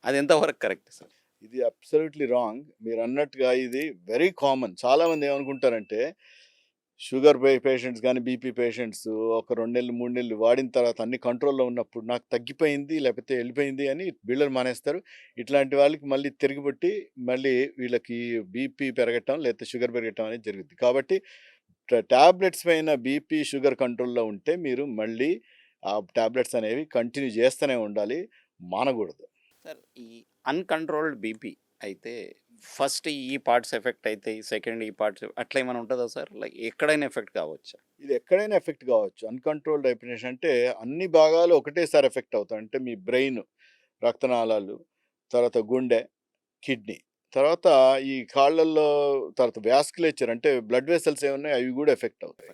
అది ఎంతవరకు కరెక్ట్ సార్? ఇది అబ్సల్యూట్‌లీ రాంగ్. మీరన్నట్టుగా ఇది వెరీ కామన్. చాలామంది ఏమనుకుంటారంటే షుగర్ పేషెంట్స్ గానీ, బీపీ పేషెంట్స్ ఒక 2 నెలలు, 3 నెలలు వాడిన తర్వాత అన్ని కంట్రోల్‌లో ఉన్నప్పుడు నాకు తగ్గిపోయింది లేకపోతే ఎళ్ళిపోయింది అని బిళ్ళలు మానేస్తారు. ఇట్లాంటి వాళ్ళకి మళ్ళీ తిరిగిబట్టి మళ్ళీ వీళ్ళకి బీపీ పెరగటం లేకపోతే షుగర్ పెరగటం అనేది జరుగుద్ది. కాబట్టి టాబ్లెట్స్ పైన బీపీ, షుగర్ కంట్రోల్‌లో ఉంటే మీరు మళ్ళీ ఆ టాబ్లెట్స్ అనేవి కంటిన్యూ చేస్తూనే ఉండాలి. మానకూడదు. సార్ ఈ అన్‌కంట్రోల్డ్ బీపీ అయితే ఫస్ట్ ఈ పార్ట్స్ ఎఫెక్ట్ అయితాయి, సెకండ్ ఈ పార్ట్స్ అట్లా ఏమైనా ఉంటదా సార్? లైక్ ఎక్కడైనా ఎఫెక్ట్ కావచ్చా? ఇది ఎక్కడైనా ఎఫెక్ట్ కావచ్చు. అన్‌కంట్రోల్డ్ హైపర్‌టెన్షన్ అంటే అన్ని భాగాలు ఒకటేసారి ఎఫెక్ట్ అవుతాయి. అంటే మీ బ్రెయిన్, రక్తనాళాలు, తర్వాత గుండె, కిడ్నీ, తర్వాత ఈ కాళ్ళల్లో తర్వాత వాస్కులేచర్ అంటే బ్లడ్ వెసెల్స్ ఏమున్నాయి అవి కూడా ఎఫెక్ట్ అవుతాయి.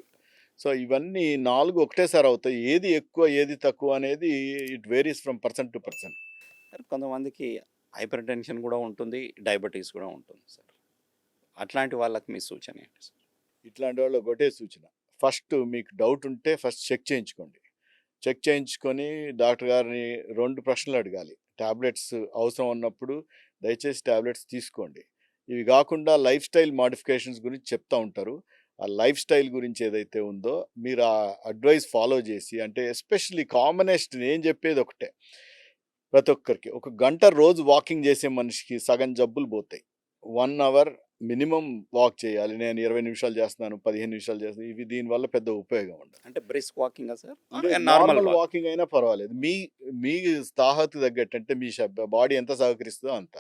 సో, ఇవన్నీ 4 ఒకటేసారి అవుతాయి. ఏది ఎక్కువ, ఏది తక్కువ అనేది it varies from person to person. Sir కొంతమందికి హైపర్ టెన్షన్ కూడా ఉంటుంది, డయాబెటీస్ కూడా ఉంటుంది సార్. అట్లాంటి వాళ్ళకి మీ సూచన ఏంటి సార్? ఇట్లాంటి వాళ్ళకి ఒకటే సూచన. ఫస్ట్ మీకు డౌట్ ఉంటే ఫస్ట్ చెక్ చేయించుకోండి. చెక్ చేయించుకొని డాక్టర్ గారిని 2 ప్రశ్నలు అడగాలి. టాబ్లెట్స్ అవసరం ఉన్నప్పుడు దయచేసి టాబ్లెట్స్ తీసుకోండి. ఇవి గాకుండా లైఫ్ స్టైల్ మోడిఫికేషన్స్ గురించి చెప్తా ఉంటారు. ఆ లైఫ్ స్టైల్ గురించి ఏదైతే ఉందో మీరు ఆ అడ్వైస్ ఫాలో చేసి అంటే ఎస్పెషల్లీ కామనెస్ట్ నేను చెప్పేది ఒకటే. ప్రతి ఒక్కరికి ఒక గంట రోజు వాకింగ్ చేసే మనిషికి సగం జబ్బులు పోతాయి. 1 అవర్ మినిమమ్ వాక్ చేయాలి. నేను 20 నిమిషాలు చేస్తున్నాను, 15 నిమిషాలు చేస్తున్నాను. ఇవి దీనివల్ల పెద్ద ఉపయోగం ఉండదు. అంటే బ్రిస్క్ వాకింగా సార్? లేదు, నార్మల్ నార్మల్ వాక్? వాకింగ్ అయినా పర్వాలేదు. మీ మీ తాహతు తగ్గట్టు అంటే మీ బాడీ ఎంత సహకరిస్తుందో అంత.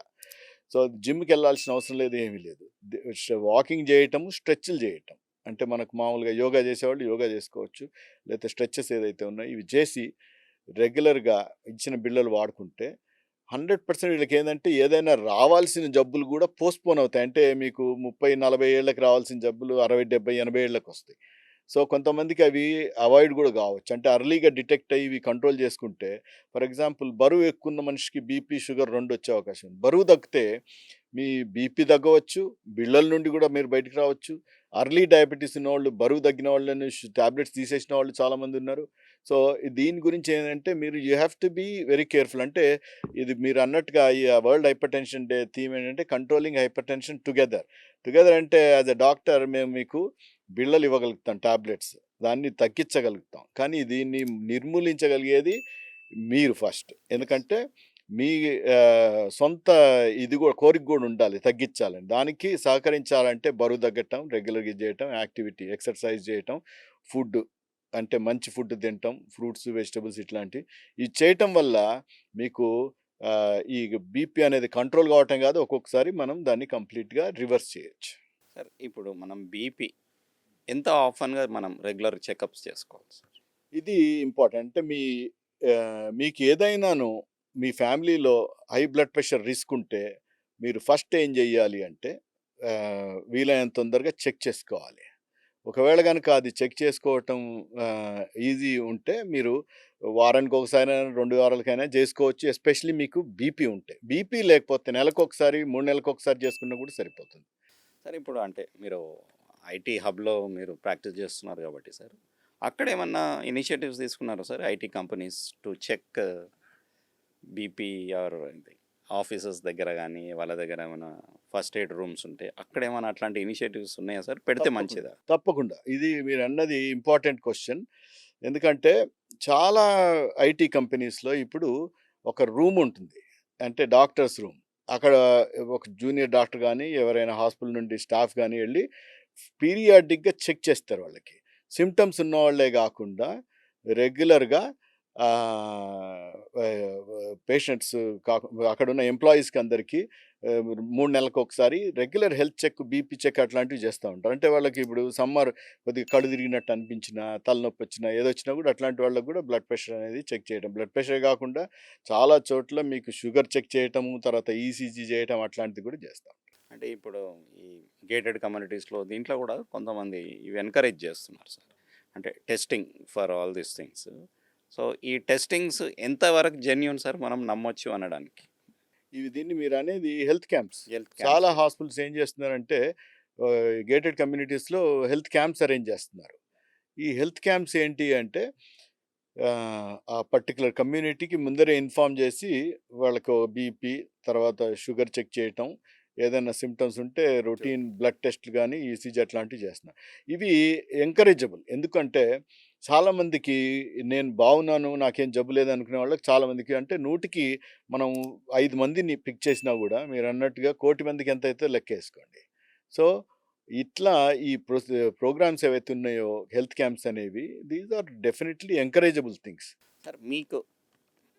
సో, జిమ్‌కెళ్ళాల్సిన అవసరం లేదు, ఏమీ లేదు. వాకింగ్ చేయటము, స్ట్రెచ్‌లు చేయటం. అంటే మనకు మామూలుగా యోగా చేసేవాళ్ళు యోగా చేసుకోవచ్చు. లేకపోతే స్ట్రెచెస్ ఏదైతే ఉన్నాయో ఇవి చేసి రెగ్యులర్‌గా ఇచ్చిన బిళ్ళలు వాడుకుంటే 100% వీళ్ళకేందంటే ఏదైనా రావాల్సిన జబ్బులు గూడా పోస్ట్‌పోన్ అవుతాయి. అంటే మీకు 30, 40 ఏళ్ళకి రావాల్సిన జబ్బులు 60, 70, 80 ఏళ్ళకొస్తాయి. సో, కొంతమందికి అవి అవాయిడ్ గూడా గావచ్చు. అంటే ఎర్లీగా డిటెక్ట్ అయ్యి ఇవి కంట్రోల్ చేసుకుంటే ఫర్ ఎగ్జాంపుల్ బరువు ఎక్కువున్న మనిషికి బీపీ, షుగర్ 2 వచ్చే అవకాశం ఉంది. బరువు తగ్గితే మీ బీపీ తగ్గవచ్చు, బిళ్ళల నుండి గూడా మీరు బయటికి రావచ్చు. ఎర్లీ డయాబెటిస్ ఉన్నవాళ్ళు, బరువు తగ్గిన వాళ్ళని టాబ్లెట్స్ తీసేసిన వాళ్ళు చాలామందున్నారు. సో, దీని గురించి ఏంటంటే మీరు you have to be very careful. అంటే ఇది మీరన్నట్టుగా ఈ వరల్డ్ హైపర్‌టెన్షన్ డే థీమ్ ఏంటంటే కంట్రోలింగ్ హైపర్‌టెన్షన్ టుగెదర్. టుగెదర్ అంటే యాస్ ఎ డాక్టర్ మేము మీకు బిళ్ళలు ఇవ్వగలుగుతాం టాబ్లెట్స్. దాన్ని తగ్గించగలుగుతాం. కానీ దీన్ని నిర్మూలించగలిగేది మీరు ఫస్ట్. ఎందుకంటే మీ సొంత ఇది గూడా కోరిక గూడా ఉండాలి తగ్గించాలని. దానికి సహకరించాలంటే బరువు తగ్గటం, రెగ్యులర్‌గా ఇది చేయటం, యాక్టివిటీ, ఎక్సర్సైజ్ చేయటం, ఫుడ్ అంటే మంచి ఫుడ్ తినటం, ఫ్రూట్స్, వెజిటబుల్స్ ఇట్లాంటివి. ఇది చేయటం వల్ల మీకు ఈ బీపీ అనేది కంట్రోల్ కావటం కాదు, ఒక్కొక్కసారి మనం దాన్ని కంప్లీట్‌గా రివర్స్ చేయొచ్చు. సార్ ఇప్పుడు మనం బీపీ ఎంత ఆఫన్గా మనం రెగ్యులర్ చెకప్స్ చేసుకోవాలి సార్? ఇది ఇంపార్టెంట్. అంటే మీకు ఏదైనాను మీ ఫ్యామిలీలో హై బ్లడ్ ప్రెషర్ రిస్క్ ఉంటే మీరు ఫస్ట్ ఏం జేయాలి అంటే వీలైనంత తొందరగా చెక్ చేసుకోవాలి. ఒకవేళ గనక అది చెక్ చేసుకోవటం ఈజీ ఉంటే మీరు వారానికి ఒకసారైనా, 2 వారాలకైనా జేసుకోవచ్చు. ఎస్పెషల్లీ మీకు బీపీ ఉంటే. బీపీ లేకపోతే నెలకొకసారి, 3 నెలలకొకసారి చేసుకున్నా కూడా సరిపోతుంది. సార్ ఇప్పుడు అంటే మీరు ఐటీ హబ్‌లో మీరు ప్రాక్టీస్ చేస్తున్నారు కాబట్టి సార్, అక్కడేమన్నా ఇనిషియేటివ్స్ తీసుకున్నారా sir? IT companies to check BP or ఇది ఆఫీసెస్ దగ్గర గానీ, వాళ్ళ దగ్గర ఏమైనా ఫస్ట్ ఎయిడ్ రూమ్స్ ఉంటే అక్కడేమన్నా అట్లాంటి ఇనిషియేటివ్స్ ఉన్నాయా సార్? పెడితే తప్పకుండా. మంచిదా? తప్పకుండా. ఇది మీరన్నది ఇంపార్టెంట్ క్వెషన్. ఎందుకంటే చాలా ఐటీ కంపెనీస్‌లో ఇప్పుడు ఒక రూమ్ ఉంటుంది. అంటే డాక్టర్స్ రూమ్. అక్కడ ఒక జూనియర్ డాక్టర్ గానీ, ఎవరైనా హాస్పిటల్ నుండి స్టాఫ్ గానీ ఎళ్లి పీరియాడిక్‌గా చెక్ చేస్తారు వాళ్ళకి. సింప్టమ్స్ ఉన్నవాళ్ళే గాకుండా రెగ్యులర్‌గా పేషెంట్స్ అక్కడున్న ఎంప్లాయీస్‌కి అందరికీ 3 నెలలకొకసారి regular health check, BP check అట్లాంటివి చేస్తా ఉంటారు. అంటే వాళ్ళకి ఇప్పుడు సమ్మర్ కొద్దిగా కళ్ళు తిరిగినట్టు అనిపించినా, తలనొప్పొచ్చినా, ఏదొచ్చినా కూడా అట్లాంటి వాళ్ళకి కూడా బ్లడ్ ప్రెషర్ అనేది చెక్ చేయడం. బ్లడ్ ప్రెషరే కాకుండా చాలా చోట్ల మీకు షుగర్ చెక్ చేయటము, తర్వాత ఈసీజీ చేయటం అట్లాంటిది కూడా చేస్తాం. అంటే ఇప్పుడు ఈ గేటెడ్ కమ్యూనిటీస్‌లో దీంట్లో గూడా కొంతమంది ఇవి ఎంకరేజ్ చేస్తున్నారు సార్. అంటే testing for all these things. So, ఈ టెస్టింగ్స్ ఎంతవరకు జెన్యూన్ సార్ మనం నమ్మొచ్చు అనడానికి? దీన్ని మీరనేది హెల్త్ క్యాంప్స్. హెల్త్ చాలా క్యాంప్స్. హాస్పిటల్స్ ఏం చేస్తున్నారంటే గేటెడ్ కమ్యూనిటీస్‌లో హెల్త్ క్యాంప్స్ అరేంజ్ చేస్తున్నారు. ఈ హెల్త్ క్యాంప్స్ ఏంటి అంటే ఆ పర్టిక్యులర్ కమ్యూనిటీకి ముందరే ఇన్ఫార్మ్ చేసి వాళ్ళకు బీపీ, తర్వాత షుగర్ చెక్ చేయటం, ఏదైనా సింప్టమ్స్ ఉంటే రొటీన్ బ్లడ్ టెస్ట్‌లు గానీ, ఈసీజీ అట్లాంటివి చేస్తున్నారు. ఇవి ఎంకరేజబుల్. ఎందుకంటే చాలామందికి నేను బాగున్నాను, నాకేం జబ్బు లేదనుకునే వాళ్ళకి చాలామందికి అంటే 100కి మనం 5 మందిని పిక్ చేసినా గూడా మీరన్నట్టుగా 1,00,00,000 మందికి ఎంతైతే లెక్కేసుకోండి. సో, ఇట్లా ఈ ప్రోగ్రామ్స్ ఏవైతే ఉన్నాయో హెల్త్ క్యాంప్స్ అనేవి these are definitely encourageable things. Sir మీకు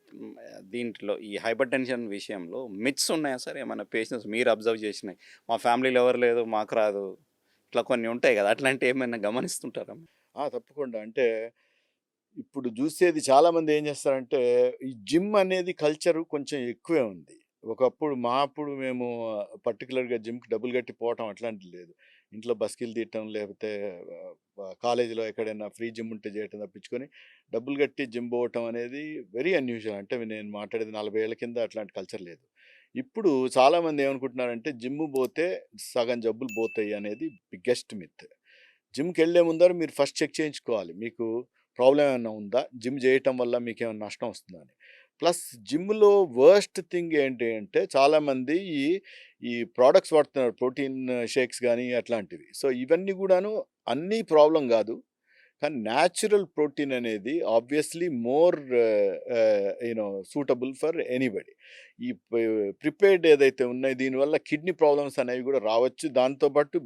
హ్మ్, దీంట్లో ఈ హైపర్ టెన్షన్ విషయంలో మిత్స్ ఉన్నాయా సార్? ఏమన్నా పేషెంట్స్ మీరు అబ్జర్వ్ చేసినయి? మా ఫ్యామిలీలో ఎవరు లేదు, మాకు రాదు. ఇట్లా కొన్ని ఉంటాయి గదా! అట్లాంటివి ఏమైనా గమనిస్తుంటారా? తప్పకుండా. అంటే ఇప్పుడు జూసేది చాలామంది ఏం జేస్తారంటే, ఈ జిమ్ అనేది కల్చరు కొంచెం ఎక్కువే ఉంది. అప్పుడు మేము పర్టిక్యులర్‌గా జిమ్‌కి డబ్బులు గట్టి పోవటం అట్లాంటిది లేదు. ఇంట్లో బస్కిలు తీయటం, లేకపోతే కాలేజీలో ఎక్కడైనా ఫ్రీ జిమ్ ఉంటే జేయటం తప్పించుకొని, డబ్బులు గట్టి జిమ్ పోవటం అనేది వెరీ అన్‌యూజువల్. అంటే నేను మాట్లాడేది 40 ఏళ్ల కింద అట్లాంటి కల్చర్ లేదు. ఇప్పుడు చాలామంది ఏమనుకుంటున్నారంటే, జిమ్ బోతే సగం జబ్బులు బోతాయి అనేది బిగ్గెస్ట్ మిత్. జిమ్‌కెళ్ళే ముందర మీరు ఫస్ట్ చెక్ చేయించుకోవాలి. మీకు ప్రాబ్లమ్ ఏమన్నా ఉందా? జిమ్ జేయటం వల్ల మీకేమైనా నష్టం వస్తుందా అని. ప్లస్ జిమ్‌లో వర్స్ట్ థింగ్ ఏంటి అంటే చాలామంది ఈ ప్రొడక్ట్స్ వాడుతున్నారు. ప్రోటీన్ షేక్స్ గానీ అట్లాంటివి. సో, ఇవన్నీ గూడాను అన్నీ ప్రాబ్లమ్ గాదు. కానీ న్యాచురల్ ప్రోటీన్ అనేది obviously more suitable for anybody. ఈ ప్రిపేర్డ్ ఏదైతే ఉన్నాయో దీనివల్ల కిడ్నీ ప్రాబ్లమ్స్ అనేవి కూడా రావచ్చు. దాంతో పాటు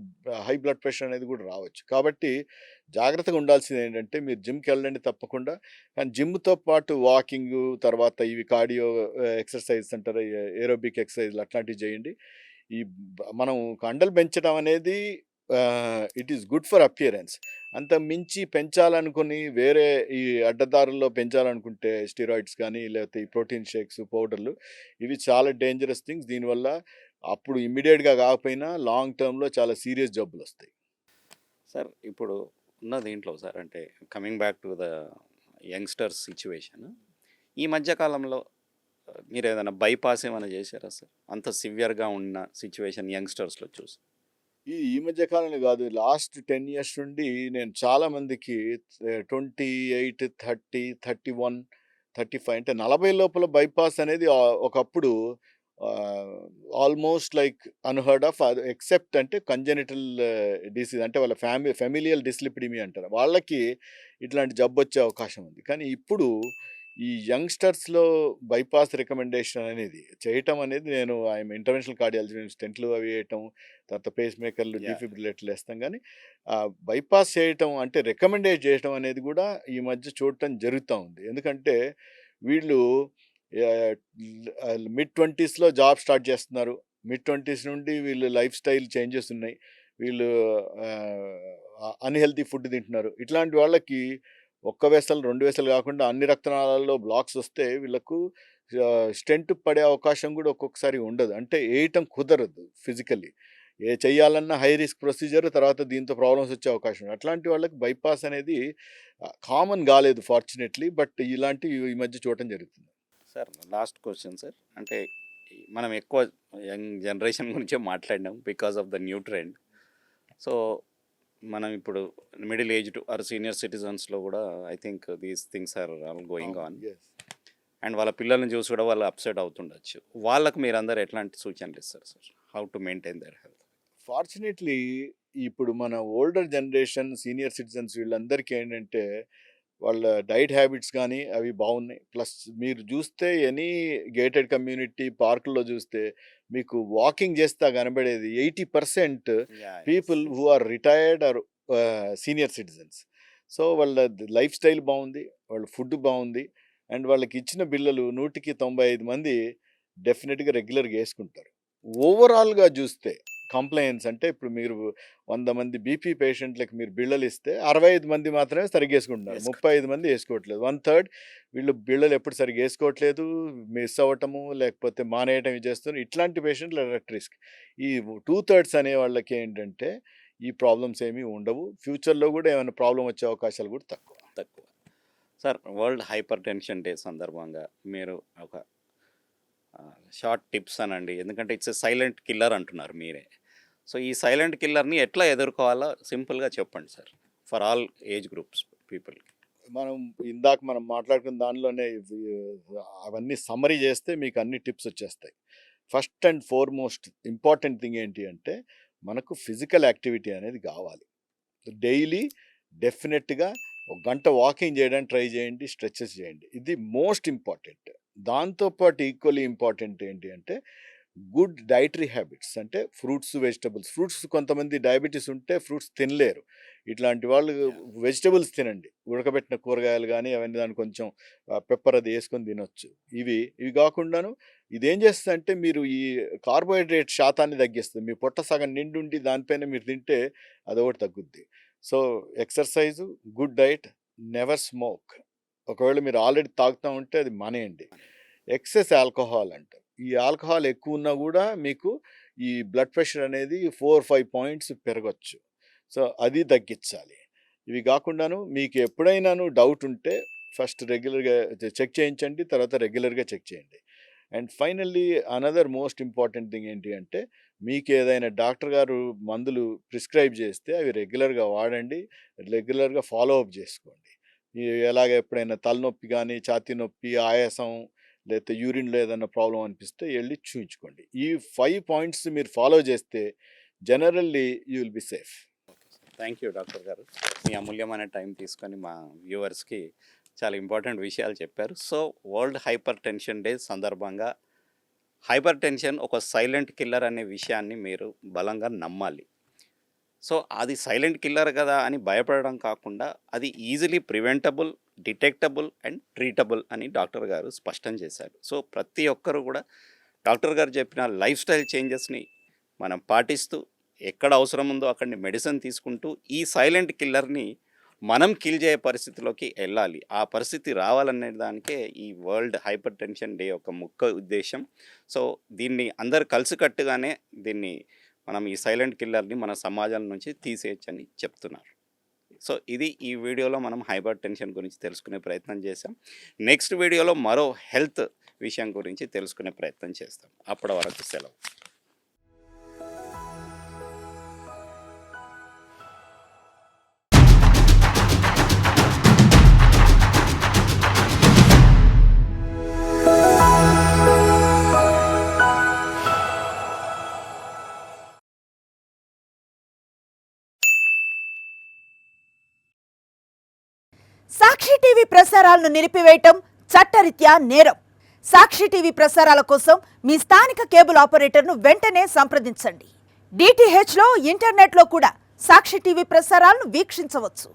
హై బ్లడ్ ప్రెషర్ అనేది కూడా రావచ్చు. కాబట్టి జాగ్రత్తగా ఉండాల్సింది ఏంటంటే మీరు జిమ్‌కి వెళ్ళండి తప్పకుండా. కానీ జిమ్‌తో పాటు వాకింగు, తర్వాత ఇవి కార్డియో ఎక్సర్‌సైజెస్ అంటారు. ఏరోబిక్ ఎక్సర్‌సైజ్‌లు అట్లాంటివి చేయండి. మనం కండలు పెంచడం అనేది it is good for appearance. అంతకు మించి పెంచాలనుకుని వేరే ఈ అడ్డదారుల్లో పెంచాలనుకుంటే స్టెరాయిడ్స్ కానీ, లేకపోతే ఈ ప్రోటీన్ షేక్స్, పౌడర్‌లు ఇవి చాలా డేంజరస్ థింగ్స్. దీనివల్ల అప్పుడు ఇమ్మీడియేట్‌గా కాకపోయినా లాంగ్ టర్మ్‌లో చాలా సీరియస్ జబ్బులొస్తాయి. సార్ ఇప్పుడు ఉన్న దీంట్లో సార్ అంటే coming back to the youngsters situation. ఈ మధ్య కాలంలో మీరేదైనా బైపాస్ ఏమైనా చేశారా సార్? అంత సివియర్‌గా ఉన్న సిట్యుయేషన్ యంగ్‌స్టర్స్‌లో చూసి. ఈ మధ్య కాలంలో కాదు. లాస్ట్ 10 ఇయర్స్ నుండి నేను చాలా మందికి 28, 30, 31, 35 అంటే 40 లోపల బైపాస్ అనేది ఒకప్పుడు almost like unheard of. Except అంటే కంజెనిటల్ డిసీజ్ అంటే వాళ్ళ ఫెమిలియల్ డిస్లిపిడిమీ అంటారు. వాళ్ళకి ఇట్లాంటి జబ్బొచ్చే అవకాశం ఉంది. కానీ ఇప్పుడు ఈ యంగ్‌స్టర్స్‌లో బైపాస్ రికమెండేషన్ అనేది చేయటం అనేది నేను ఇంటర్వెన్షనల్ కార్డియాలజీ స్టెంట్లు అవి ఏయటం, తర్వాత పేస్ మేకర్‌లు, యాహ్! డీఫిబ్రిలేటర్‌లు ఏస్తాం గానీ, బైపాస్ చేయటం అంటే రికమెండేట్ చేయటం అనేది గూడా ఈ మధ్య చూడటం జరుగుతా ఉంది. ఎందుకంటే వీళ్ళు మిడ్ 20స్‌లో జాబ్ స్టార్ట్ చేస్తున్నారు. మిడ్ 20s నుండి వీళ్ళు లైఫ్ స్టైల్ చేంజెస్ ఉన్నాయి. వీళ్ళు అన్‌హెల్తీ ఫుడ్ తింటున్నారు. ఇట్లాంటి వాళ్ళకి ఒక్క వెసలు, 2 వెసలు కాకుండా అన్ని రక్తనాళాల్లో బ్లాక్స్ వస్తే వీళ్ళకు స్టెంట్ పడే అవకాశం కూడా ఒక్కొక్కసారి ఉండదు. అంటే ఏయటం కుదరదు ఫిజికల్లీ. చెయ్యాలన్నా హై రిస్క్ ప్రొసీజర్, తర్వాత దీంతో ప్రాబ్లమ్స్ వచ్చే అవకాశం ఉంది. అట్లాంటి వాళ్ళకి బైపాస్ అనేది కామన్ కాలేదు ఫార్చునేట్‌లీ. బట్ ఇలాంటివి ఈ మధ్య చూడటం జరుగుతుంది. Sir last question sir. అంటే మనం ఎక్కువ యంగ్ జనరేషన్ గురించే మాట్లాడినాం because of the new trend. So మనం ఇప్పుడు మిడిల్ ఏజ్డ్ ఆర్ సీనియర్ సిటిజన్స్లో కూడా I think these things are all going on. Yes. And వాళ్ళ పిల్లల్ని చూసి కూడా వాళ్ళు అప్సెట్ అవుతుండొచ్చు. వాళ్ళకు మీరందరూ ఎట్లాంటి సూచనలు ఇస్తారు sir? How to maintain their health? Fortunately ఇప్పుడు మన ఓల్డర్ జనరేషన్, సీనియర్ సిటిజన్స్ వీళ్ళందరికీ ఏంటంటే వాళ్ళ డైట్ హ్యాబిట్స్ కానీ అవి బాగున్నాయి. ప్లస్ మీరు చూస్తే ఎనీ గేటెడ్ కమ్యూనిటీ పార్కుల్లో చూస్తే మీకు వాకింగ్ చేస్తా కనబడేది 80% people who are retired or senior citizens. So వాళ్ళ లైఫ్ స్టైల్ బాగుంది, వాళ్ళ ఫుడ్ బాగుంది, అండ్ వాళ్ళకి ఇచ్చిన బిళ్ళలు 100కి 95 మంది డెఫినెట్గా రెగ్యులర్గా వేసుకుంటారు. ఓవరాల్గా చూస్తే కంప్లైంట్స్ అంటే ఇప్పుడు మీరు 100 మంది బీపీ పేషెంట్లకు మీరు బిళ్ళలు ఇస్తే 65 మంది మాత్రమే సరిగ్గా వేసుకుంటున్నారు, 35 మంది వేసుకోవట్లేదు. 1/3 వీళ్ళు బిళ్ళలు ఎప్పుడు సరిగ్గా వేసుకోవట్లేదు, మిస్ అవ్వటము లేకపోతే మానేయటం చేస్తున్నారు. ఇట్లాంటి పేషెంట్లు డైరెక్ట్ రిస్క్. ఈ 2/3 అనే వాళ్ళకి ఏంటంటే ఈ ప్రాబ్లమ్స్ ఏమీ ఉండవు. ఫ్యూచర్లో కూడా ఏమైనా ప్రాబ్లం వచ్చే అవకాశాలు కూడా తక్కువ. Sir world hyper tension day సందర్భంగా మీరు ఒక షార్ట్ టిప్స్ అనండి, ఎందుకంటే ఇట్స్ ఎ సైలెంట్ కిల్లర్ అంటున్నారు మీరే. సో ఈ సైలెంట్ కిల్లర్ని ఎట్లా ఎదుర్కోవాలో సింపుల్గా చెప్పండి sir, for all age groups పీపుల్కి. మనం మాట్లాడుకున్న దానిలోనే అవన్నీ సమ్మరీ చేస్తే మీకు అన్ని టిప్స్ వచ్చేస్తాయి. First and foremost important thing ఏంటి అంటే మనకు ఫిజికల్ యాక్టివిటీ అనేది కావాలి. డైలీ డెఫినెట్గా 1 గంట వాకింగ్ చేయడానికి ట్రై చేయండి, స్ట్రెచెస్ చేయండి. ఇది మోస్ట్ ఇంపార్టెంట్. దాంతోపాటు ఈక్వల్లీ ఇంపార్టెంట్ ఏంటి అంటే గుడ్ డైటరీ హ్యాబిట్స్, అంటే ఫ్రూట్స్, వెజిటబుల్స్. ఫ్రూట్స్ కొంతమంది డయాబెటీస్ ఉంటే ఫ్రూట్స్ తినలేరు. ఇట్లాంటి వాళ్ళు వెజిటబుల్స్ తినండి, ఉడకబెట్టిన కూరగాయలు కానీ అవన్నీ దాన్ని కొంచెం పెప్పర్ అది వేసుకొని తినొచ్చు. ఇవి కాకుండాను ఇదేం చేస్తుంది అంటే మీరు ఈ కార్బోహైడ్రేట్ శాతాన్ని తగ్గిస్తుంది. మీ పొట్ట సగం నిండుండి దానిపైన మీరు తింటే అదొకటి తగ్గుద్ది. So exercise, good diet, never smoke. ఒకవేళ మీరు ఆల్రెడీ తాగుతూ ఉంటే అది మానేయండి. ఎక్సెస్ ఆల్కహాల్ అంటారు. ఈ ఆల్కహాల్ ఎక్కువ ఉన్నా కూడా మీకు ఈ బ్లడ్ ప్రెషర్ అనేది 4-5 పాయింట్స్ పెరగచ్చు. సో అది తగ్గించాలి. ఇవి కాకుండాను మీకు ఎప్పుడైనాను డౌట్ ఉంటే ఫస్ట్ రెగ్యులర్గా చెక్ చేయించండి, తర్వాత రెగ్యులర్గా చెక్ చేయండి. And finally another most important thing ఏంటి అంటే మీకు ఏదైనా డాక్టర్ గారు మందులు ప్రిస్క్రైబ్ చేస్తే అవి రెగ్యులర్గా వాడండి, రెగ్యులర్గా ఫాలో అప్ చేసుకోండి. ఎలాగ ఎప్పుడైనా తలనొప్పి కానీ, ఛాతీ నొప్పి, ఆయాసం, లేకపోతే యూరిన్లో ఏదైనా ప్రాబ్లం అనిపిస్తే వెళ్ళి చూయించుకోండి. ఈ 5 పాయింట్స్ మీరు ఫాలో చేస్తే generally you will be safe. Thank you doctor గారు, మీ అమూల్యమైన టైం తీసుకొని మా వ్యూవర్స్కి చాలా ఇంపార్టెంట్ విషయాలు చెప్పారు. So world hyper tension day సందర్భంగా హైపర్ టెన్షన్ ఒక సైలెంట్ కిల్లర్ అనే విషయాన్ని మీరు బలంగా నమ్మాలి. సో అది సైలెంట్ కిల్లర్ కదా అని భయపడడం కాకుండా అది easily preventable, detectable and treatable అని డాక్టర్ గారు స్పష్టం చేశారు. సో ప్రతి ఒక్కరు కూడా డాక్టర్ గారు చెప్పిన లైఫ్ స్టైల్ చేంజెస్ని మనం పాటిస్తూ ఎక్కడ అవసరం ఉందో అక్కడిని మెడిసిన్ తీసుకుంటూ ఈ సైలెంట్ కిల్లర్ని మనం కిల్ చేసే పరిస్థితిలోకి వెళ్ళాలి. ఆ పరిస్థితి రావాలనే దానికే ఈ వరల్డ్ హైపర్ టెన్షన్ డే యొక్క ముఖ్య ఉద్దేశం. సో దీన్ని అందరు కలిసికట్టుగానే దీన్ని మనం ఈ సైలెంట్ కిల్లర్ని మన సమాజం నుంచి తీసేయచ్చని చెప్తున్నారు. సో ఇది ఈ వీడియోలో మనం హైపర్ టెన్షన్ గురించి తెలుసుకునే ప్రయత్నం చేసాం. నెక్స్ట్ వీడియోలో మరో హెల్త్ విషయం గురించి తెలుసుకునే ప్రయత్నం చేస్తాం. అప్పటి వరకు సెలవు. సాక్షి టీవీ ప్రసారాలను నిలిపివేయటం చట్టరీత్యా నేరం. సాక్షి టీవీ ప్రసారాల కోసం మీ స్థానిక కేబుల్ ఆపరేటర్ను వెంటనే సంప్రదించండి. DTHలో, ఇంటర్నెట్లో కూడా సాక్షి టీవీ ప్రసారాలను వీక్షించవచ్చు.